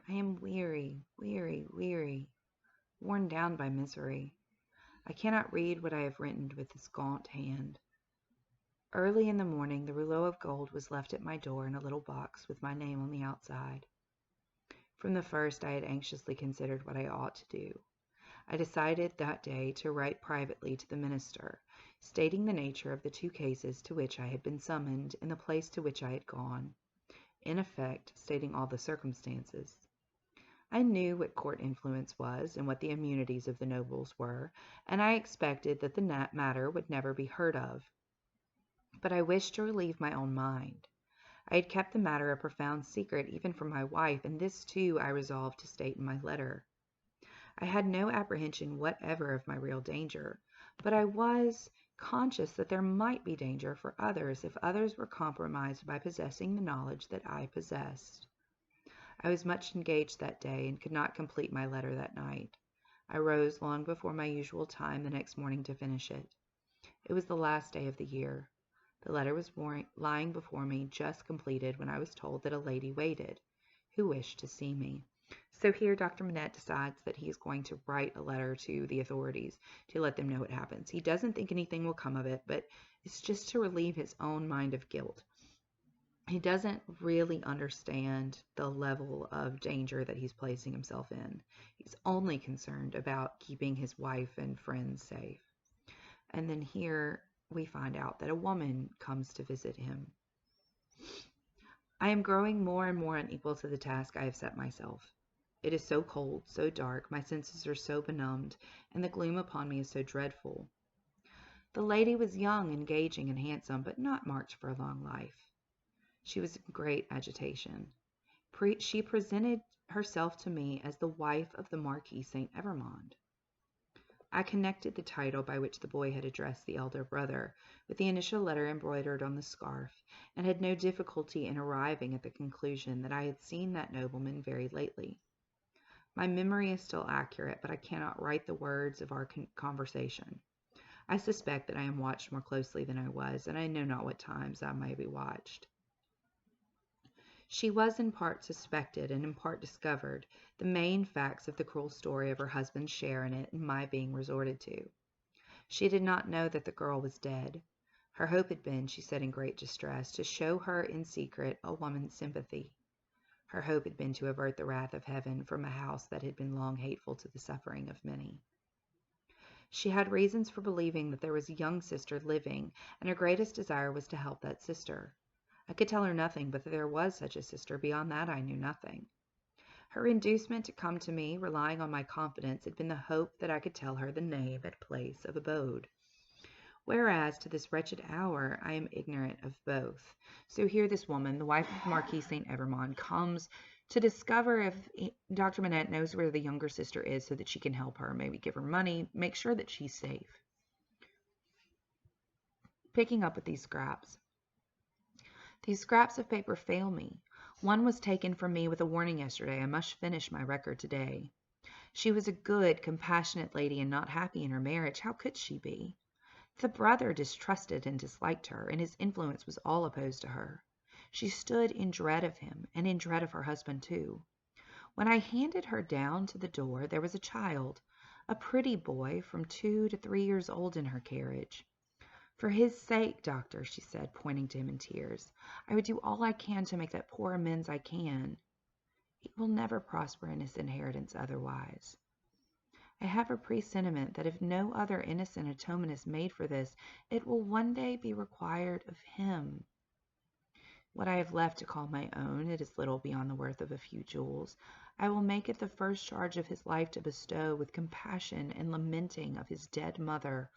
I am weary, weary, weary, worn down by misery. I cannot read what I have written with this gaunt hand. Early in the morning the rouleau of gold was left at my door in a little box with my name on the outside. From the first I had anxiously considered what I ought to do. I decided that day to write privately to the minister, stating the nature of the two cases to which I had been summoned and the place to which I had gone, in effect stating all the circumstances. I knew what court influence was and what the immunities of the nobles were, and I expected that the matter would never be heard of. But I wished to relieve my own mind. I had kept the matter a profound secret even from my wife, and this too I resolved to state in my letter. I had no apprehension whatever of my real danger, but I was conscious that there might be danger for others if others were compromised by possessing the knowledge that I possessed. I was much engaged that day, and could not complete my letter that night. I rose long before my usual time the next morning to finish it. It was the last day of the year. The letter was lying before me just completed when I was told that a lady waited, who wished to see me. So here Dr. Manette decides that he is going to write a letter to the authorities to let them know what happens. He doesn't think anything will come of it, but it's just to relieve his own mind of guilt. He doesn't really understand the level of danger that he's placing himself in. He's only concerned about keeping his wife and friends safe. And then here we find out that a woman comes to visit him. I am growing more and more unequal to the task I have set myself. It is so cold, so dark, my senses are so benumbed, and the gloom upon me is so dreadful. The lady was young, engaging, and handsome, but not marked for a long life. She was in great agitation. She presented herself to me as the wife of the Marquis St. Evrémonde. I connected the title by which the boy had addressed the elder brother with the initial letter embroidered on the scarf, and had no difficulty in arriving at the conclusion that I had seen that nobleman very lately. My memory is still accurate, but I cannot write the words of our conversation. I suspect that I am watched more closely than I was, and I know not what times I may be watched. She was in part suspected and in part discovered the main facts of the cruel story of her husband's share in it and my being resorted to. She did not know that the girl was dead. Her hope had been, she said in great distress, to show her in secret a woman's sympathy. Her hope had been to avert the wrath of heaven from a house that had been long hateful to the suffering of many. She had reasons for believing that there was a young sister living, and her greatest desire was to help that sister. I could tell her nothing but that there was such a sister. Beyond that I knew nothing. Her inducement to come to me, relying on my confidence, had been the hope that I could tell her the name and place of abode. Whereas to this wretched hour I am ignorant of both. So here this woman, the wife of Marquis St. Evrémonde, comes to discover if Dr. Manette knows where the younger sister is so that she can help her, maybe give her money, make sure that she's safe. Picking up with these scraps. These scraps of paper fail me. One was taken from me with a warning yesterday. I must finish my record today. She was a good, compassionate lady and not happy in her marriage. How could she be? The brother distrusted and disliked her, and his influence was all opposed to her. She stood in dread of him, and in dread of her husband too. When I handed her down to the door, there was a child, a pretty boy from 2 to 3 years old in her carriage. For his sake, doctor, she said, pointing to him in tears, I would do all I can to make that poor amends I can. He will never prosper in his inheritance otherwise. I have a presentiment that if no other innocent atonement is made for this, it will one day be required of him. What I have left to call my own, it is little beyond the worth of a few jewels. I will make it the first charge of his life to bestow with compassion and lamenting of his dead mother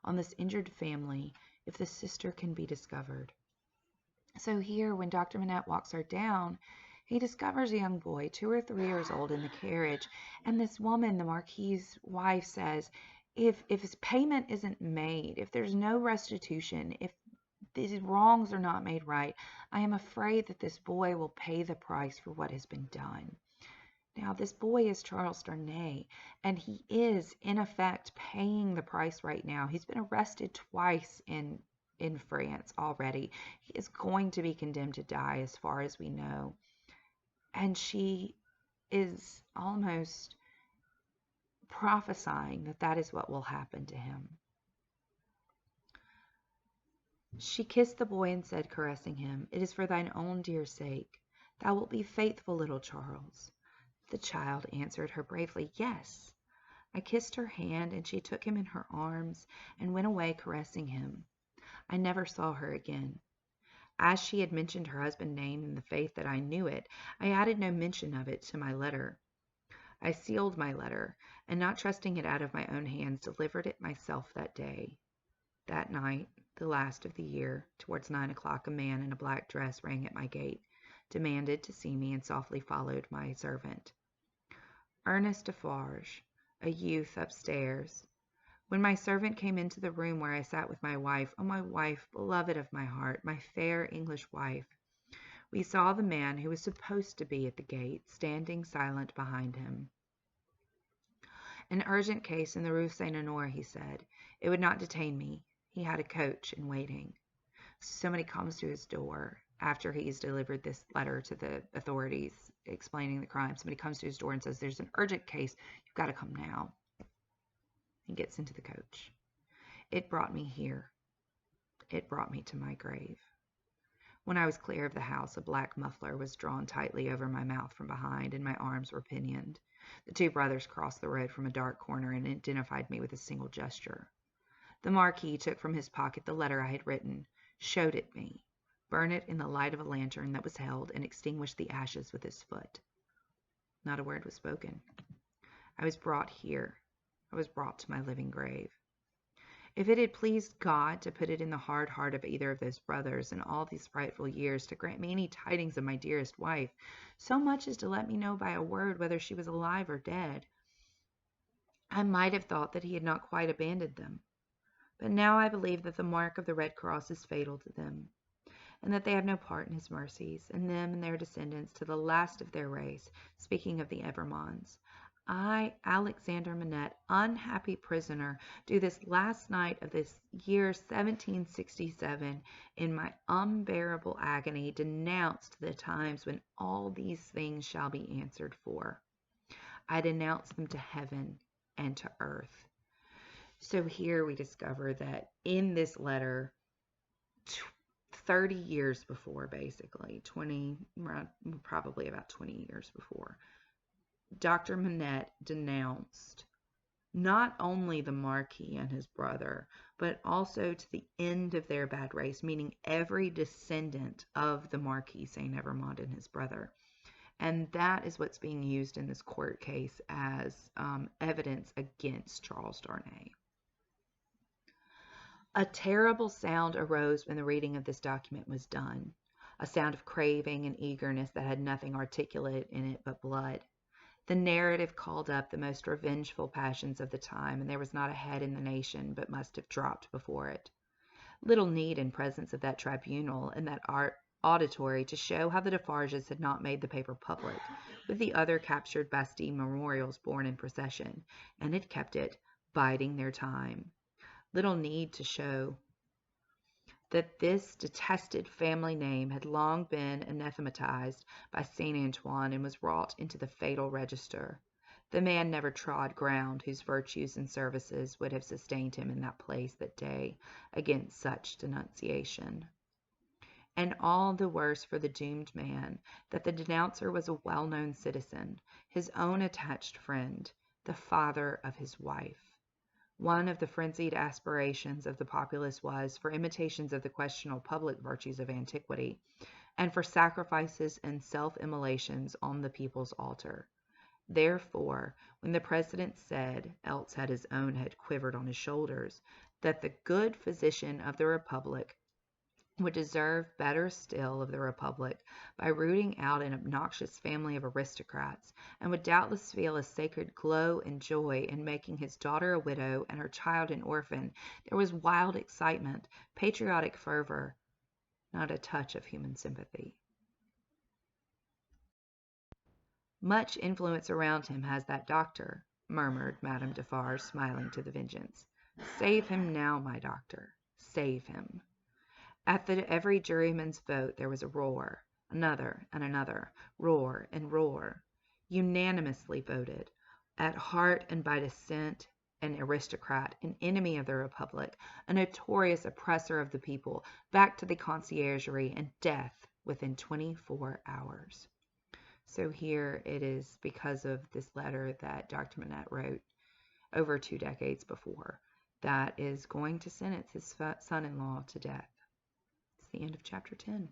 on this injured family, if the sister can be discovered. So here, when Dr. Manette walks her down, he discovers a young boy, 2 or 3 years old, in the carriage, and this woman, the Marquis's wife, says, if his payment isn't made, if there's no restitution, if these wrongs are not made right, I am afraid that this boy will pay the price for what has been done. Now, this boy is Charles Darnay, and he is, in effect, paying the price right now. He's been arrested twice in France already. He is going to be condemned to die as far as we know. And she is almost prophesying that that is what will happen to him. She kissed the boy and said, caressing him, "It is for thine own dear sake. Thou wilt be faithful, little Charles." The child answered her bravely, "Yes." I kissed her hand, and she took him in her arms and went away caressing him. I never saw her again. As she had mentioned her husband's name in the faith that I knew it, I added no mention of it to my letter. I sealed my letter, and not trusting it out of my own hands, delivered it myself that day. That night, the last of the year, towards 9 o'clock, a man in a black dress rang at my gate, demanded to see me, and softly followed my servant. Ernest Defarge, a youth, upstairs. When my servant came into the room where I sat with my wife, oh, my wife, beloved of my heart, my fair English wife, we saw the man who was supposed to be at the gate, standing silent behind him. "An urgent case in the Rue Saint-Honore," he said. "It would not detain me. He had a coach in waiting." Somebody comes to his door after he's delivered this letter to the authorities explaining the crime. Somebody comes to his door and says, "There's an urgent case. You've got to come now." He gets into the coach. It brought me here. It brought me to my grave. When I was clear of the house, a black muffler was drawn tightly over my mouth from behind, and my arms were pinioned. The two brothers crossed the road from a dark corner and identified me with a single gesture. The Marquis took from his pocket the letter I had written, showed it me, burned it in the light of a lantern that was held, and extinguished the ashes with his foot. Not a word was spoken. I was brought here. I was brought to my living grave. If it had pleased God to put it in the hard heart of either of those brothers in all these frightful years to grant me any tidings of my dearest wife, so much as to let me know by a word whether she was alive or dead, I might have thought that he had not quite abandoned them. But now I believe that the mark of the Red Cross is fatal to them, and that they have no part in his mercies, and them and their descendants to the last of their race, speaking of the Evermonds. I, Alexander Manette, unhappy prisoner, do this last night of this year 1767, in my unbearable agony, denounce the times when all these things shall be answered for. I denounce them to heaven and to earth. So here we discover that in this letter, 30 years before, basically, probably about 20 years before, Dr. Manette denounced not only the Marquis and his brother, but also to the end of their bad race, meaning every descendant of the Marquis Saint-Evremond and his brother. And that is what's being used in this court case as evidence against Charles Darnay. A terrible sound arose when the reading of this document was done, a sound of craving and eagerness that had nothing articulate in it but blood. The narrative called up the most revengeful passions of the time, and there was not a head in the nation but must have dropped before it. Little need in presence of that tribunal and that auditory to show how the Defarges had not made the paper public, with the other captured Bastille memorials borne in procession, and had kept it, biding their time. Little need to show that this detested family name had long been anathematized by Saint Antoine and was wrought into the fatal register. The man never trod ground whose virtues and services would have sustained him in that place that day against such denunciation. And all the worse for the doomed man that the denouncer was a well-known citizen, his own attached friend, the father of his wife. One of the frenzied aspirations of the populace was for imitations of the questionable public virtues of antiquity, and for sacrifices and self-immolations on the people's altar. Therefore, when the president said, else had his own head quivered on his shoulders, that the good physician of the republic would deserve better still of the republic by rooting out an obnoxious family of aristocrats, and would doubtless feel a sacred glow and joy in making his daughter a widow and her child an orphan, there was wild excitement, patriotic fervor, not a touch of human sympathy. "Much influence around him has that doctor," murmured Madame Defarge, smiling to the Vengeance. "Save him now, my doctor, save him." At every juryman's vote there was a roar, another and another, roar and roar. unanimously voted, at heart and by descent, an aristocrat, an enemy of the Republic, a notorious oppressor of the people, back to the conciergerie and death within 24 hours. So here it is because of this letter that Dr. Manette wrote over 2 decades before that is going to sentence his son-in-law to death. It's the end of chapter 10.